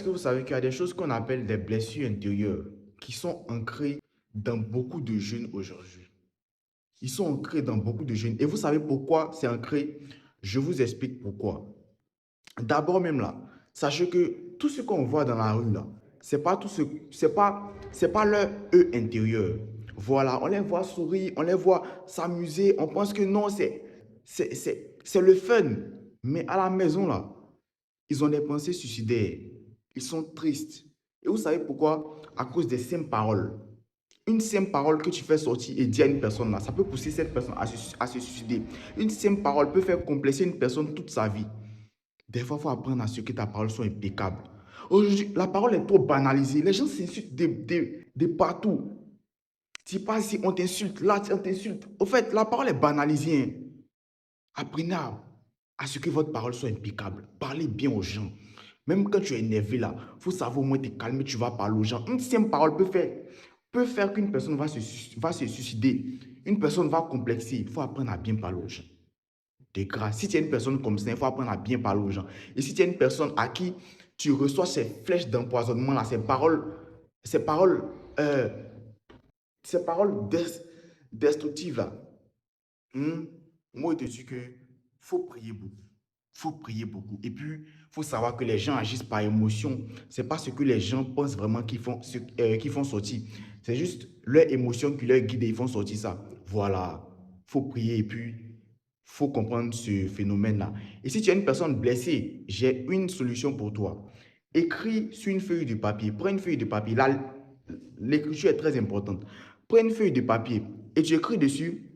Est-ce que vous savez qu'il y a des choses qu'on appelle des blessures intérieures qui sont ancrées dans beaucoup de jeunes aujourd'hui? Ils sont ancrés dans beaucoup de jeunes. Et vous savez pourquoi c'est ancré? Je vous explique pourquoi. D'abord même là, sachez que tout ce qu'on voit dans la rue là, c'est pas leur eux intérieur. Voilà, on les voit sourire, on les voit s'amuser, on pense que non, c'est le fun. Mais à la maison là, ils ont des pensées suicidaires. Ils sont tristes. Et vous savez pourquoi? À cause des simples paroles. Une simple parole que tu fais sortir et dire à une personne là, ça peut pousser cette personne à se suicider. Une simple parole peut faire complexer une personne toute sa vie. Des fois, il faut apprendre à ce que ta parole soit impeccable. Aujourd'hui, la parole est trop banalisée. Les gens s'insultent de partout. Tu passes ici, on t'insulte. Là, on t'insulte. Au fait, la parole est banalisée. Hein. Apprenez à ce que votre parole soit impeccable. Parlez bien aux gens. Même quand tu es énervé là, il faut savoir au moins te calmer, tu vas parler aux gens. Une simple parole peut faire qu'une personne va se suicider. Une personne va complexer. Il faut apprendre à bien parler aux gens. De grâce. Si tu es une personne comme ça, il faut apprendre à bien parler aux gens. Et si tu es une personne à qui tu reçois ces flèches d'empoisonnement là, ces paroles, euh, ces paroles destructives là, moi, je te dis que faut prier beaucoup. Faut prier beaucoup. Et puis, faut savoir que les gens agissent par émotion. C'est pas ce que les gens pensent vraiment qu'ils font sortir. C'est juste leur émotion qui leur guide et ils font sortir ça. Voilà. Faut prier et puis faut comprendre ce phénomène-là. Et si tu es une personne blessée, j'ai une solution pour toi. Écris sur une feuille de papier. Prends une feuille de papier. Là, l'écriture est très importante. Prends une feuille de papier et tu écris dessus,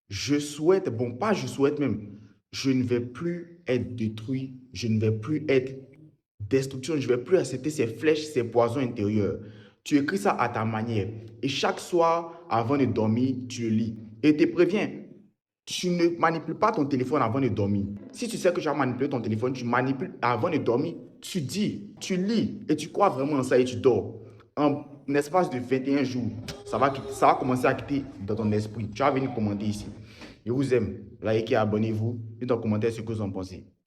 je souhaite, bon, pas je souhaite même, je ne vais plus être détruit, je ne vais plus être destruction, je ne vais plus accepter ces flèches, ces poisons intérieurs. Tu écris ça à ta manière. Et chaque soir, avant de dormir, tu le lis. Et te préviens, tu ne manipules pas ton téléphone avant de dormir. Si tu sais que tu vas manipuler ton téléphone, tu manipules avant de dormir, tu dis, tu lis et tu crois vraiment en ça et tu dors. En espace de 21 jours, ça va commencer à quitter dans ton esprit. Tu vas venir commenter ici. Je vous aime. Likez, abonnez-vous. Dites en commentaire ce que vous en pensez.